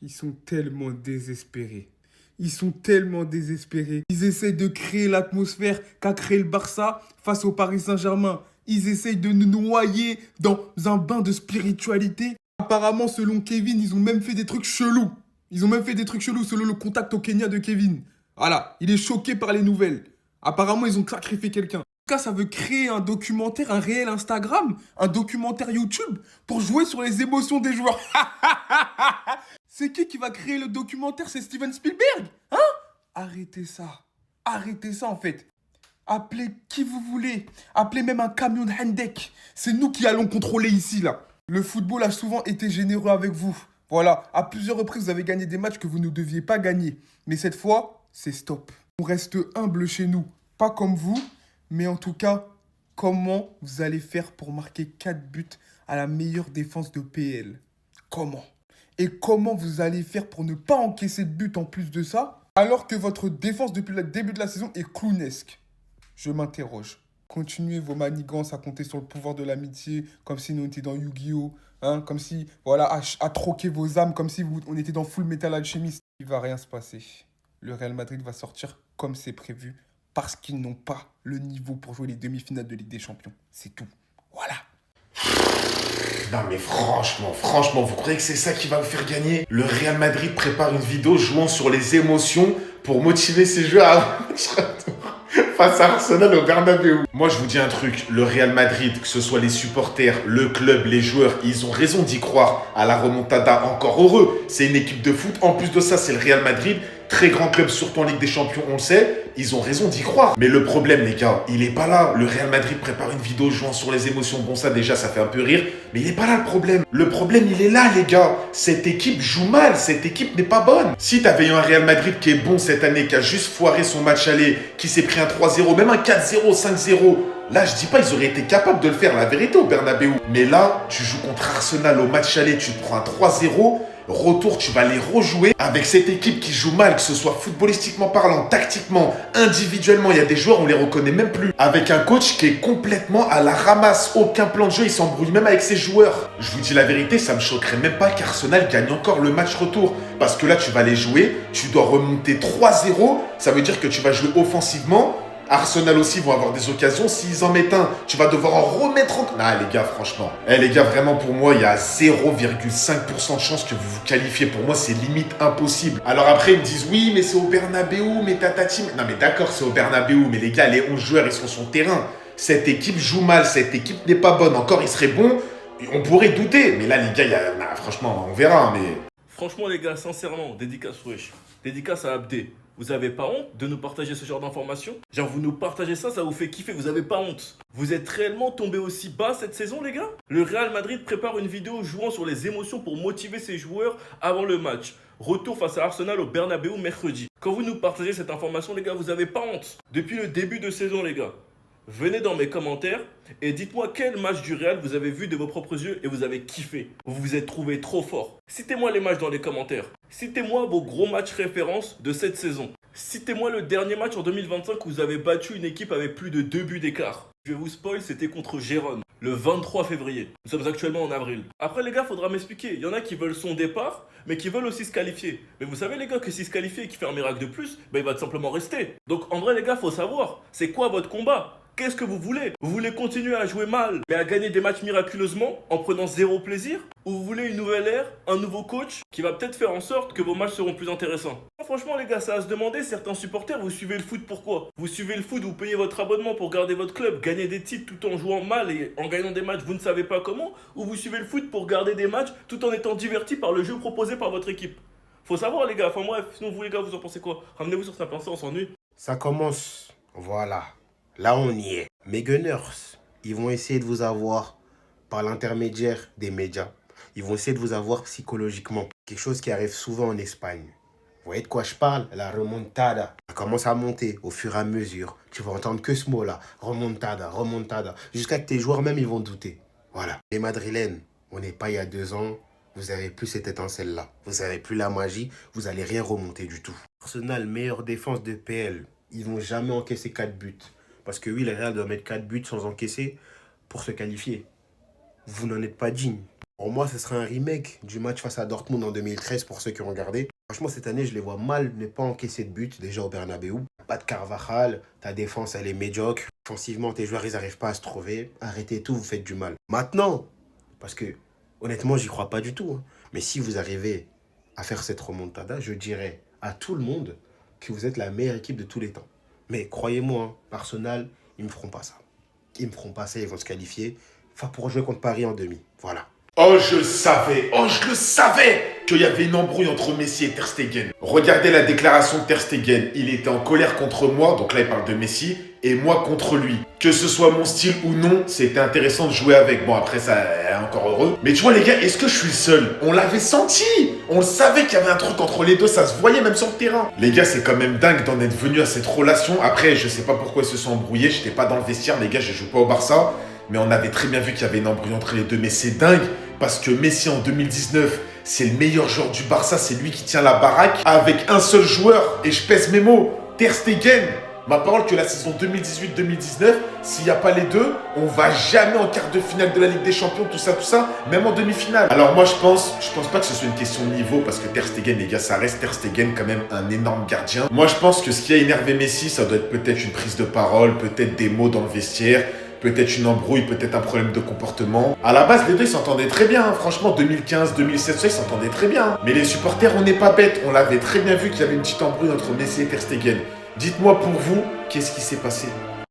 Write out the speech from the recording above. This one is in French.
Ils sont tellement désespérés. Ils sont tellement désespérés. Ils essayent de créer l'atmosphère qu'a créé le Barça face au Paris Saint-Germain. Ils essayent de nous noyer dans un bain de spiritualité. Apparemment, selon Kevin, ils ont même fait des trucs chelous. Ils ont même fait des trucs chelous selon le contact au Kenya de Kevin. Voilà, il est choqué par les nouvelles. Apparemment, ils ont sacrifié quelqu'un. En tout cas, ça veut créer un documentaire, un réel Instagram, un documentaire YouTube pour jouer sur les émotions des joueurs. C'est qui va créer le documentaire? C'est Steven Spielberg? Hein? Arrêtez ça. Arrêtez ça en fait. Appelez qui vous voulez. Appelez même un camion de Hendek. C'est nous qui allons contrôler ici là. Le football a souvent été généreux avec vous. Voilà, à plusieurs reprises vous avez gagné des matchs que vous ne deviez pas gagner. Mais cette fois, c'est stop. On reste humble chez nous. Pas comme vous, mais en tout cas, comment vous allez faire pour marquer 4 buts à la meilleure défense de PL? Comment? Et comment vous allez faire pour ne pas encaisser de but en plus de ça, alors que votre défense depuis le début de la saison est clownesque? Je m'interroge. Continuez vos manigances à compter sur le pouvoir de l'amitié, comme si nous étions dans Yu-Gi-Oh! Hein, comme si, voilà, à troquer vos âmes, comme si on était dans Full Metal Alchemist. Il va rien se passer. Le Real Madrid va sortir comme c'est prévu, parce qu'ils n'ont pas le niveau pour jouer les demi-finales de Ligue des Champions. C'est tout. Voilà. Non mais franchement, vous croyez que c'est ça qui va vous faire gagner? Le Real Madrid prépare une vidéo jouant sur les émotions pour motiver ses joueurs à face à Arsenal au Bernabéu. Moi je vous dis un truc, le Real Madrid, que ce soit les supporters, le club, les joueurs, ils ont raison d'y croire à la remontada, encore heureux. C'est une équipe de foot, en plus de ça c'est le Real Madrid, très grand club surtout en Ligue des Champions, on le sait, ils ont raison d'y croire. Mais le problème les gars, il est pas là. Le Real Madrid prépare une vidéo jouant sur les émotions, bon ça déjà ça fait un peu rire, mais il est pas là le problème. Le problème il est là les gars, cette équipe joue mal, cette équipe n'est pas bonne. Si t'avais eu un Real Madrid qui est bon cette année, qui a juste foiré son match aller, qui s'est pris un 3-0, même un 4-0, 5-0, là, je dis pas, ils auraient été capables de le faire, la vérité, au Bernabéu. Mais là, tu joues contre Arsenal au match aller, tu te prends un 3-0. Retour, tu vas les rejouer avec cette équipe qui joue mal, que ce soit footballistiquement parlant, tactiquement, individuellement. Il y a des joueurs, on les reconnaît même plus. Avec un coach qui est complètement à la ramasse. Aucun plan de jeu, il s'embrouille même avec ses joueurs. Je vous dis la vérité, ça me choquerait même pas qu'Arsenal gagne encore le match retour. Parce que là, tu vas les jouer, tu dois remonter 3-0. Ça veut dire que tu vas jouer offensivement. Arsenal aussi vont avoir des occasions. S'ils en mettent un, tu vas devoir en remettre en... Ah les gars, franchement. Les gars, vraiment pour moi, il y a 0,5% de chance que vous vous qualifiez. Pour moi, c'est limite impossible. Alors après, ils me disent, oui, mais c'est au Bernabéu, mais tatati... Non mais d'accord, c'est au Bernabéu, mais les gars, les 11 joueurs, ils sont sur son terrain. Cette équipe joue mal, cette équipe n'est pas bonne. Encore, ils seraient bons, on pourrait douter. Mais là, les gars, franchement, on verra, mais... Franchement, les gars, sincèrement, dédicace Wesh. Dédicace à Abdé. Vous avez pas honte de nous partager ce genre d'informations? Genre, vous nous partagez ça, ça vous fait kiffer, vous avez pas honte. Vous êtes réellement tombé aussi bas cette saison, les gars? Le Real Madrid prépare une vidéo jouant sur les émotions pour motiver ses joueurs avant le match. Retour face à Arsenal au Bernabéu mercredi. Quand vous nous partagez cette information, les gars, vous avez pas honte. Depuis le début de saison, les gars. Venez dans mes commentaires et dites-moi quel match du Real vous avez vu de vos propres yeux et vous avez kiffé. Vous vous êtes trouvé trop fort. Citez-moi les matchs dans les commentaires. Citez-moi vos gros matchs références de cette saison. Citez-moi le dernier match en 2025 où vous avez battu une équipe avec plus de 2 buts d'écart. Je vais vous spoil, c'était contre Gérone, le 23 février. Nous sommes actuellement en avril. Après les gars, faudra m'expliquer. Il y en a qui veulent son départ, mais qui veulent aussi se qualifier. Mais vous savez les gars que s'il se qualifie et qu'il fait un miracle de plus, il va tout simplement rester. Donc en vrai les gars, faut savoir, c'est quoi votre combat? Qu'est-ce que vous voulez? Vous voulez continuer à jouer mal, mais à gagner des matchs miraculeusement en prenant zéro plaisir? Ou vous voulez une nouvelle ère, un nouveau coach qui va peut-être faire en sorte que vos matchs seront plus intéressants? Franchement les gars, ça va se demander, certains supporters, vous suivez le foot pourquoi? Vous suivez le foot, vous payez votre abonnement pour garder votre club, gagner des titres tout en jouant mal et en gagnant des matchs vous ne savez pas comment? Ou vous suivez le foot pour garder des matchs tout en étant diverti par le jeu proposé par votre équipe? Faut savoir les gars, enfin bref, sinon vous les gars, vous en pensez quoi? Ramenez-vous sur Snap, on s'ennuie. Ça commence. Voilà. Là, on y est. Mes Gunners, ils vont essayer de vous avoir par l'intermédiaire des médias. Ils vont essayer de vous avoir psychologiquement. Quelque chose qui arrive souvent en Espagne. Vous voyez de quoi je parle? La remontada. Ça commence à monter au fur et à mesure. Tu vas entendre que ce mot-là. Remontada, remontada. Jusqu'à que tes joueurs même, ils vont douter. Voilà. Les Madrilènes, on n'est pas il y a 2 ans. Vous n'avez plus cette étincelle-là. Vous n'avez plus la magie. Vous n'allez rien remonter du tout. Arsenal, meilleure défense de PL. Ils vont jamais encaisser 4 buts. Parce que oui, le Real doit mettre 4 buts sans encaisser pour se qualifier. Vous n'en êtes pas digne. Pour moi, ce serait un remake du match face à Dortmund en 2013 pour ceux qui ont regardé. Franchement, cette année, je les vois mal ne pas encaisser de but déjà au Bernabeu. Pas de Carvajal, ta défense, elle est médiocre. Offensivement, tes joueurs, ils n'arrivent pas à se trouver. Arrêtez tout, vous faites du mal. Maintenant, parce que honnêtement, j'y crois pas du tout, hein. Mais si vous arrivez à faire cette remontada, je dirais à tout le monde que vous êtes la meilleure équipe de tous les temps. Mais croyez-moi, hein, Arsenal, ils me feront pas ça. Ils me feront pas ça, ils vont se qualifier. Enfin, pour jouer contre Paris en demi. Voilà. Oh, je le savais qu'il y avait une embrouille entre Messi et Ter Stegen. Regardez la déclaration de Ter Stegen. Il était en colère contre moi, donc là il parle de Messi, et moi contre lui. Que ce soit mon style ou non, c'était intéressant de jouer avec. Bon, après ça, est encore heureux. Mais tu vois les gars, est-ce que je suis le seul? On l'avait senti. On le savait qu'il y avait un truc entre les deux, ça se voyait même sur le terrain. Les gars, c'est quand même dingue d'en être venu à cette relation. Après, je sais pas pourquoi ils se sont embrouillés, j'étais pas dans le vestiaire, les gars, je joue pas au Barça. Mais on avait très bien vu qu'il y avait une embrouille entre les deux. Mais c'est dingue, parce que Messi en 2019, c'est le meilleur joueur du Barça, c'est lui qui tient la baraque, avec un seul joueur, et je pèse mes mots, Ter Stegen. Ma parole que la saison 2018-2019, s'il n'y a pas les deux, on va jamais en quart de finale de la Ligue des Champions, tout ça, même en demi-finale. Alors moi je pense pas que ce soit une question de niveau, parce que Ter Stegen, les gars, ça reste Ter Stegen quand même un énorme gardien. Moi je pense que ce qui a énervé Messi, ça doit être peut-être une prise de parole, peut-être des mots dans le vestiaire, peut-être une embrouille, peut-être un problème de comportement. À la base, les deux, ils s'entendaient très bien. Hein. Franchement, 2015, 2016, ils s'entendaient très bien. Mais les supporters, on n'est pas bêtes. On l'avait très bien vu qu'il y avait une petite embrouille entre Messi et Ter Stegen. Dites-moi pour vous, qu'est-ce qui s'est passé?